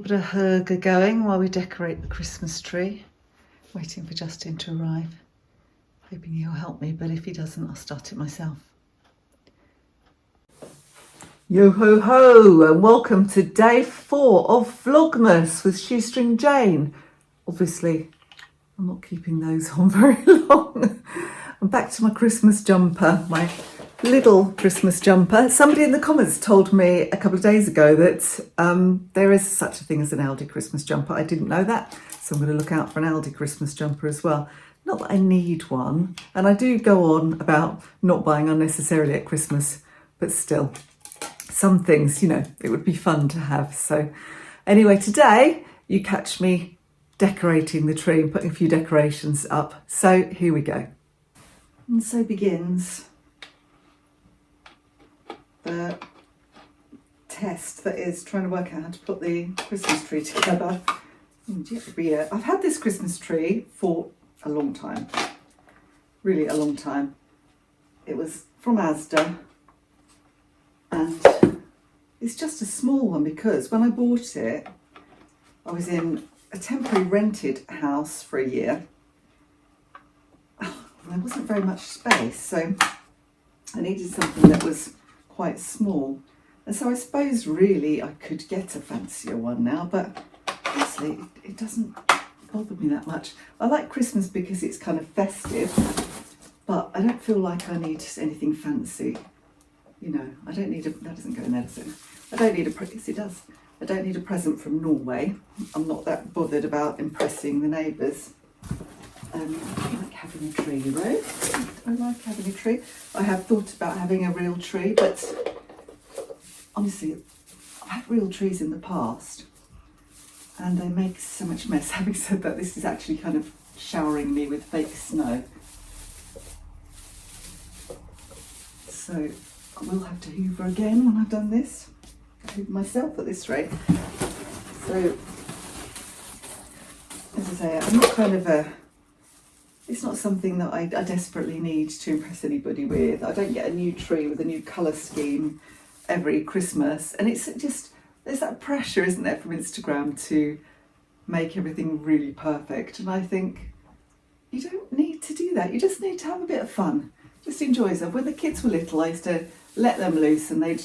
bit of hygge going while we decorate the Christmas tree. Waiting for Justin to arrive. Hoping he'll help me, but if he doesn't, I'll start it myself. Yo ho ho, and welcome to day 4 of Vlogmas with Shoestring Jane. Obviously, I'm not keeping those on very long. I'm back to my Christmas jumper, my little Christmas jumper. Somebody in the comments told me a couple of days ago that there is such a thing as an Aldi Christmas jumper. I didn't know that, so I'm going to look out for an Aldi Christmas jumper as well. Not that I need one, and I do go on about not buying unnecessarily at Christmas, but still, some things, you know, it would be fun to have. So anyway, today you catch me decorating the tree and putting a few decorations up. So here we go. And so begins the test that is trying to work out how to put the Christmas tree together. I've had this Christmas tree for a long time, really a long time. It was from Asda, and it's just a small one because when I bought it, I was in a temporary rented house for a year. There wasn't very much space, so I needed something that was quite small. And so I suppose really I could get a fancier one now, but honestly, it doesn't bother me that much. I like Christmas because it's kind of festive, but I don't feel like I need anything fancy. You know, I don't need that doesn't go in there, does it? I don't need yes, it does. I don't need a present from Norway. I'm not that bothered about impressing the neighbours. I like having a tree, Rose. I like having a tree. I have thought about having a real tree, but honestly, I've had real trees in the past and they make so much mess. Having said that, this is actually kind of showering me with fake snow. So I will have to hoover again when I've done this. I hoover myself at this rate. So, as I say, I'm not kind of it's not something that I desperately need to impress anybody with. I don't get a new tree with a new colour scheme every Christmas. And it's just, there's that pressure, isn't there, from Instagram to make everything really perfect. And I think you don't need to do that. You just need to have a bit of fun. Just enjoy yourself. When the kids were little, I used to let them loose and they'd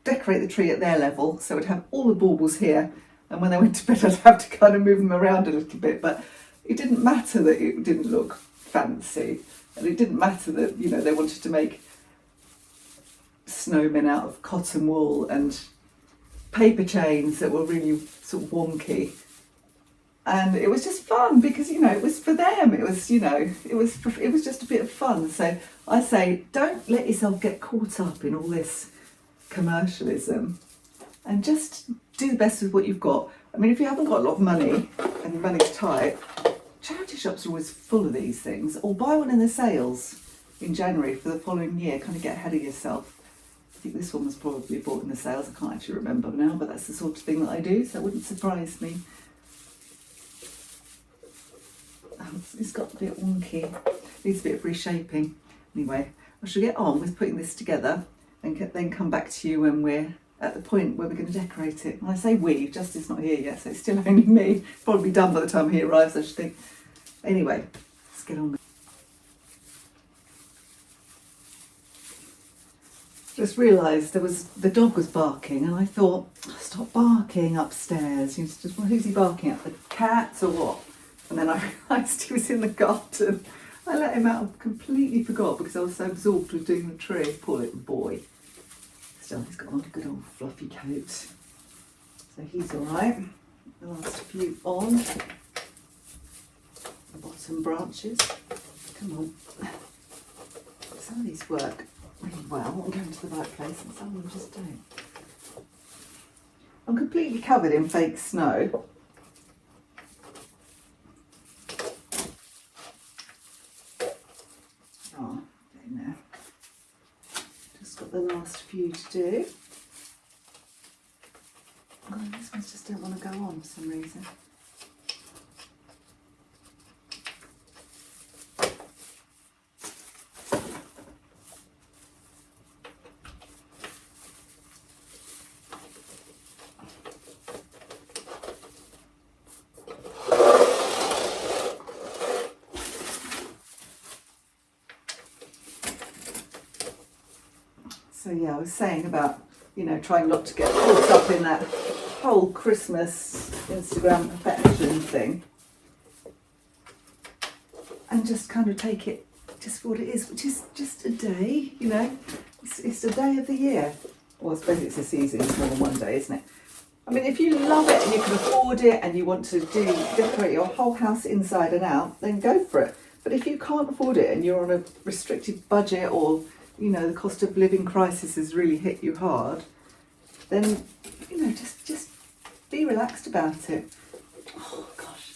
decorate the tree at their level. So I'd have all the baubles here. And when they went to bed, I'd have to kind of move them around a little bit. But it didn't matter that it didn't look fancy, and it didn't matter that, you know, they wanted to make snowmen out of cotton wool and paper chains that were really sort of wonky. And it was just fun because, you know, it was for them. It was, you know, it was just a bit of fun. So I say, don't let yourself get caught up in all this commercialism and just do the best with what you've got. I mean, if you haven't got a lot of money and your money's tight, charity shops are always full of these things, or buy one in the sales in January for the following year. Kind of get ahead of yourself. I think this one was probably bought in the sales. I can't actually remember now, but that's the sort of thing that I do, so it wouldn't surprise me. It's got a bit wonky. Needs a bit of reshaping. Anyway, I shall get on with putting this together and then come back to you when we're at the point where we're going to decorate it. When I say we, Justin's not here yet, so it's still only me. Probably done by the time he arrives, I should think. Anyway, let's get on with it. Just realised the dog was barking, and I thought, stop barking upstairs. You just, well, who's he barking at? The cats or what? And then I realised he was in the garden. I let him out and completely forgot because I was so absorbed with doing the tree. Poor little boy. Still, he's got on a good old fluffy coat. So he's all right. The last few on. The bottom branches. Come on. Some of these work really well and going to the right place, and some of them just don't. I'm completely covered in fake snow. Oh, in there. Just got the last few to do. Oh, these ones just don't want to go on for some reason. So yeah, I was saying about, you know, trying not to get caught up in that whole Christmas Instagram perfection thing. And just kind of take it just for what it is, which is just a day, you know. It's a day of the year. Well, I suppose it's a season, it's more than one day, isn't it? I mean, if you love it and you can afford it and you want to decorate your whole house inside and out, then go for it. But if you can't afford it and you're on a restricted budget, or, you know, the cost of living crisis has really hit you hard, then, you know, just be relaxed about it. Oh, gosh.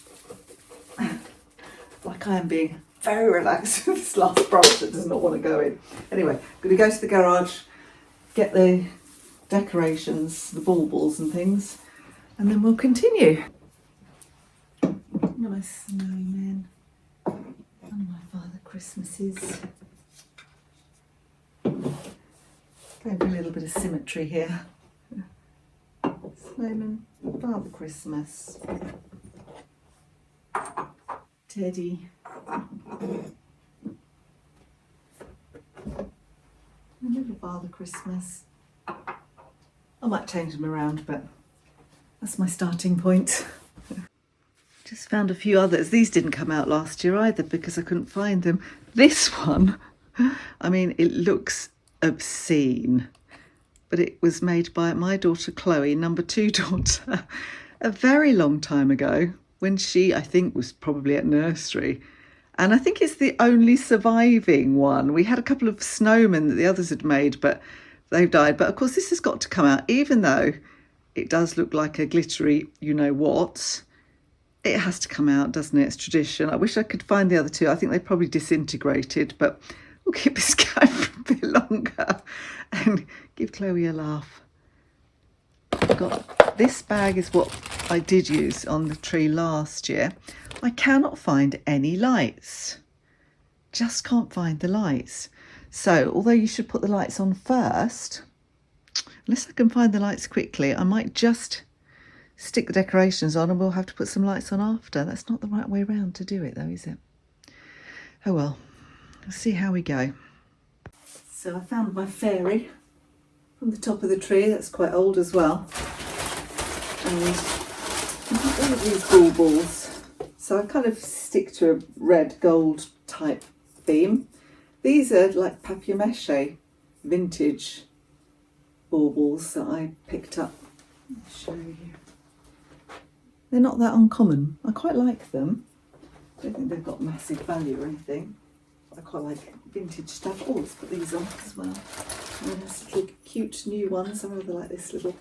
Like I am being very relaxed with this last brush that does not want to go in. Anyway, I'm going to go to the garage, get the decorations, the baubles and things, and then we'll continue. My snowmen and my Father Christmases. Going for a little bit of symmetry here. Snowman, Father Christmas, Teddy, and little Father Christmas. I might change them around, but that's my starting point. Just found a few others. These didn't come out last year either because I couldn't find them. This one, I mean, it looks obscene, but it was made by my daughter Chloe, number 2 daughter, a very long time ago when she, I think, was probably at nursery. And I think it's the only surviving one. We had a couple of snowmen that the others had made, but they've died. But of course, this has got to come out, even though it does look like a glittery you-know-what. It has to come out, doesn't it? It's tradition. I wish I could find the other two. I think they probably disintegrated, but we'll keep this going for a bit longer and give Chloe a laugh. This bag is what I did use on the tree last year. I cannot find any lights. Just can't find the lights. So, although you should put the lights on first, unless I can find the lights quickly, I might just stick the decorations on and we'll have to put some lights on after. That's not the right way around to do it though, is it? Oh well, we'll see how we go. So I found my fairy from the top of the tree. That's quite old as well. And I've got all of these baubles. So I kind of stick to a red gold type theme. These are like papier-mâché vintage baubles that I picked up. I'll show you. They're not that uncommon. I quite like them. I don't think they've got massive value or anything. I quite like vintage stuff. Oh, let's put these on as well. And then there's little cute new ones. I rather like this little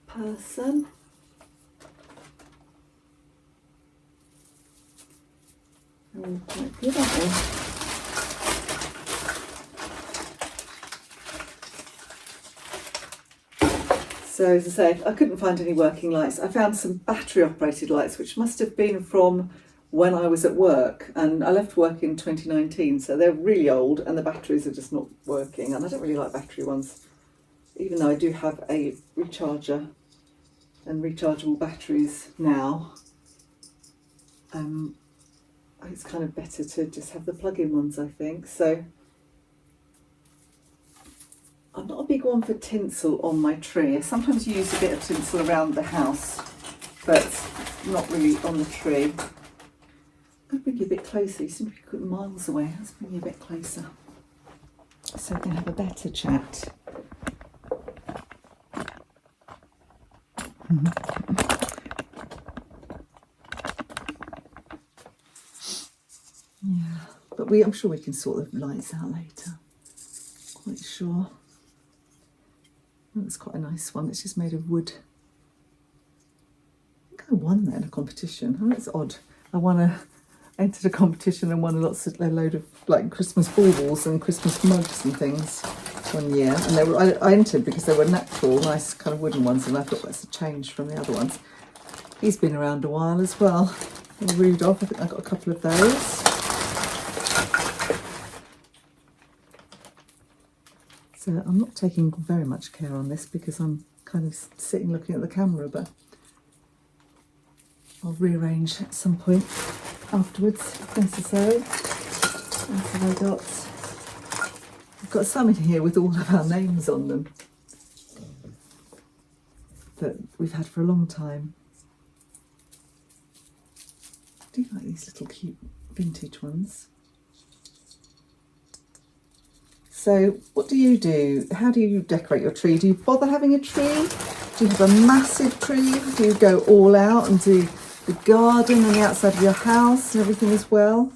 person. They're all quite good, aren't they? So as I say, I couldn't find any working lights. I found some battery operated lights, which must have been from when I was at work, and I left work in 2019, so they're really old and the batteries are just not working, and I don't really like battery ones, even though I do have a recharger and rechargeable batteries now. It's kind of better to just have the plug-in ones, I think. So I'm not a big one for tinsel on my tree. I sometimes use a bit of tinsel around the house, but not really on the tree. I'm going to bring you a bit closer. You seem to be quite miles away. Let's bring you a bit closer so we can have a better chat. Yeah, but I'm sure we can sort the lights out later. Quite sure. That's quite a nice one. It's just made of wood. I think I won that in a competition. Oh, that's odd. I entered a competition and won a load of like Christmas baubles and Christmas mugs and things one year. And I entered because they were natural, nice kind of wooden ones, and I thought that's a change from the other ones. He's been around a while as well. And Rudolph, I think I got a couple of those. So I'm not taking very much care on this because I'm kind of sitting looking at the camera, but I'll rearrange at some point afterwards if necessary. And so I got a got some in here with all of our names on them that we've had for a long time. I do like these little cute vintage ones. So what do you do? How do you decorate your tree? Do you bother having a tree? Do you have a massive tree? Do you go all out and do the garden and the outside of your house and everything as well?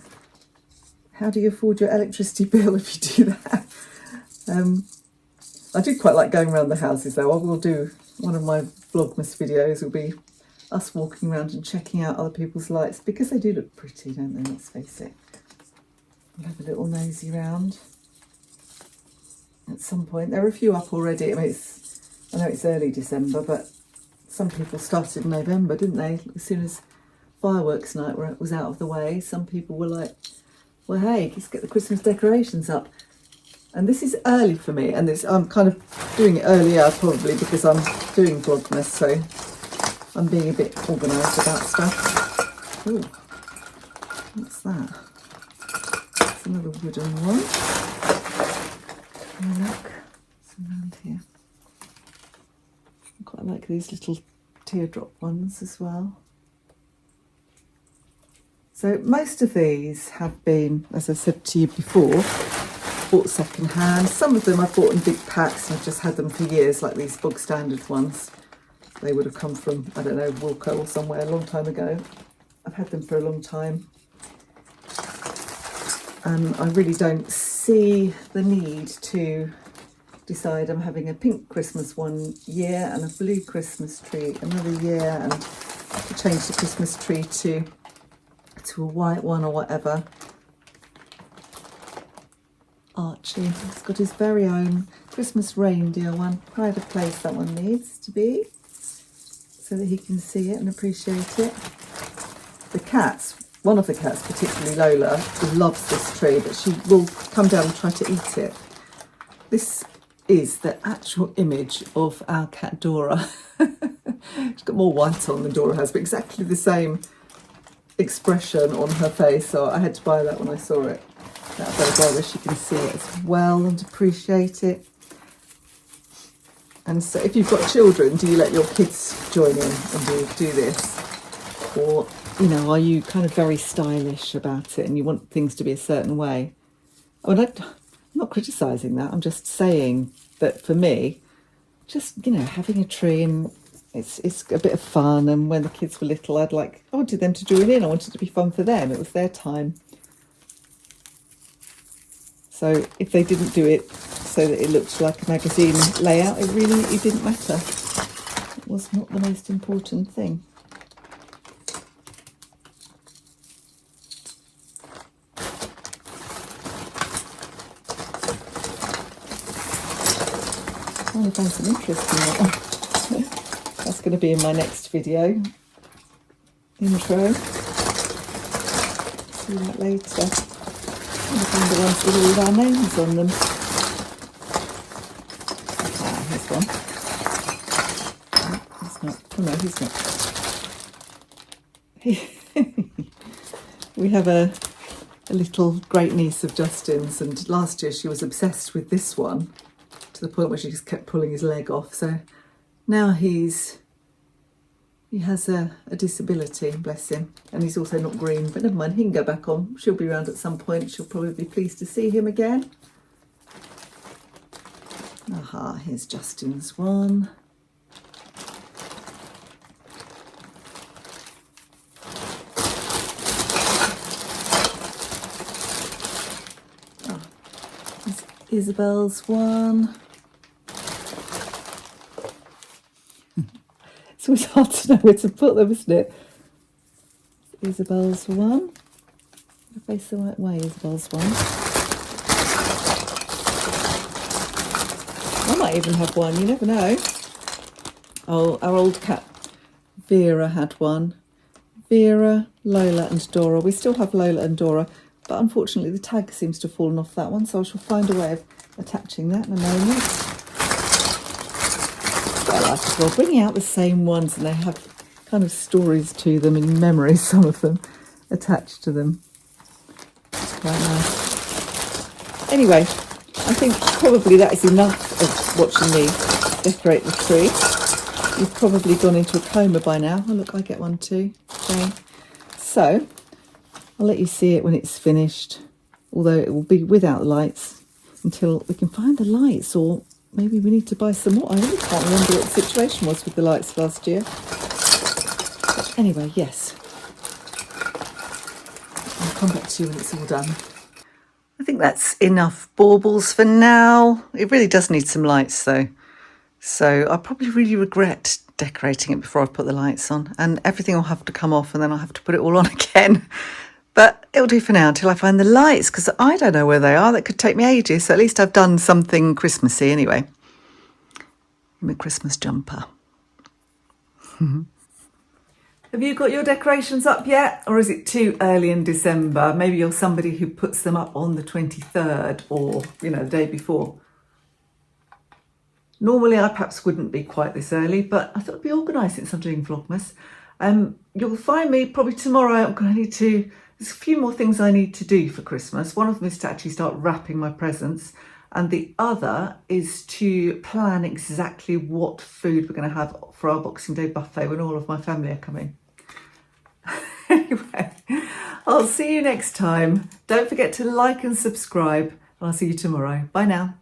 How do you afford your electricity bill if you do that? I do quite like going around the houses though. I will do one of my Vlogmas videos will be us walking around and checking out other people's lights because they do look pretty, don't they? Let's face it. We'll have a little nosy round at some point. There are a few up already. I mean, I know it's early December, but some people started in November, didn't they? As soon as fireworks night was out of the way, some people were like, well, hey, let's get the Christmas decorations up. And this is early for me, and I'm kind of doing it earlier probably because I'm doing Vlogmas, so I'm being a bit organised about stuff. Ooh, what's that? It's another wooden one. Oh, look, it's around here. I quite like these little teardrop ones as well. So most of these have been, as I said to you before, bought second hand. Some of them I've bought in big packs and I've just had them for years, like these bog standard ones. They would have come from, I don't know, Wilko or somewhere a long time ago. I've had them for a long time. And I really don't see the need to decide I'm having a pink Christmas one year and a blue Christmas tree another year, and to change the Christmas tree to a white one or whatever. Archie has got his very own Christmas reindeer one. Pride of place that one needs to be, so that he can see it and appreciate it. The cats, one of the cats, particularly Lola, loves this tree, but she will come down and try to eat it. This is the actual image of our cat Dora. She's got more white on than Dora has, but exactly the same expression on her face, so I had to buy that when I saw it. That very where she can see it as well and appreciate it. And so if you've got children, do you let your kids join in and do this? Or, you know, are you kind of very stylish about it and you want things to be a certain way? I mean, I'm not criticising that, I'm just saying that for me, just, you know, having a tree and it's a bit of fun, and when the kids were little, I wanted them to join in, I wanted it to be fun for them, it was their time. So if they didn't do it so that it looked like a magazine layout, it didn't matter. It was not the most important thing. I found some interest in that. That's going to be in my next video. Intro. See that later. I'm going to find the ones with all our names on them. Ah, here's one. Oh, he's not. Oh no, he's not. We have a little great niece of Justin's, and last year she was obsessed with this one, to the point where she just kept pulling his leg off. So now he has a disability, bless him, and he's also not green, but never mind, he can go back on. She'll be around at some point. She'll probably be pleased to see him again. Aha, here's Justin's one. Oh, here's Isabel's one. So it's hard to know where to put them, isn't it? Isabel's one. Face the right way, Isabel's one. I might even have one, you never know. Oh, our old cat Vera had one. Vera, Lola and Dora. We still have Lola and Dora, but unfortunately the tag seems to have fallen off that one, so I shall find a way of attaching that in a moment. I like as well, bringing out the same ones, and they have kind of stories to them and memories, some of them, attached to them. It's quite nice. Anyway, I think probably that is enough of watching me decorate the tree. You've probably gone into a coma by now. Oh look, I get one too. Okay. So I'll let you see it when it's finished, although it will be without the lights until we can find the lights, or maybe we need to buy some more. I really can't remember what the situation was with the lights last year. But anyway, yes. I'll come back to you when it's all done. I think that's enough baubles for now. It really does need some lights though. So I'll probably really regret decorating it before I put the lights on, and everything will have to come off and then I'll have to put it all on again. But it'll do for now until I find the lights, because I don't know where they are. That could take me ages. So at least I've done something Christmassy anyway. My Christmas jumper. Have you got your decorations up yet? Or is it too early in December? Maybe you're somebody who puts them up on the 23rd or, you know, the day before. Normally I perhaps wouldn't be quite this early, but I thought it'd be organised since I'm doing Vlogmas. You'll find me probably tomorrow. There's a few more things I need to do for Christmas. One of them is to actually start wrapping my presents, and the other is to plan exactly what food we're going to have for our Boxing Day buffet when all of my family are coming. Anyway, I'll see you next time. Don't forget to like and subscribe, and I'll see you tomorrow. Bye now.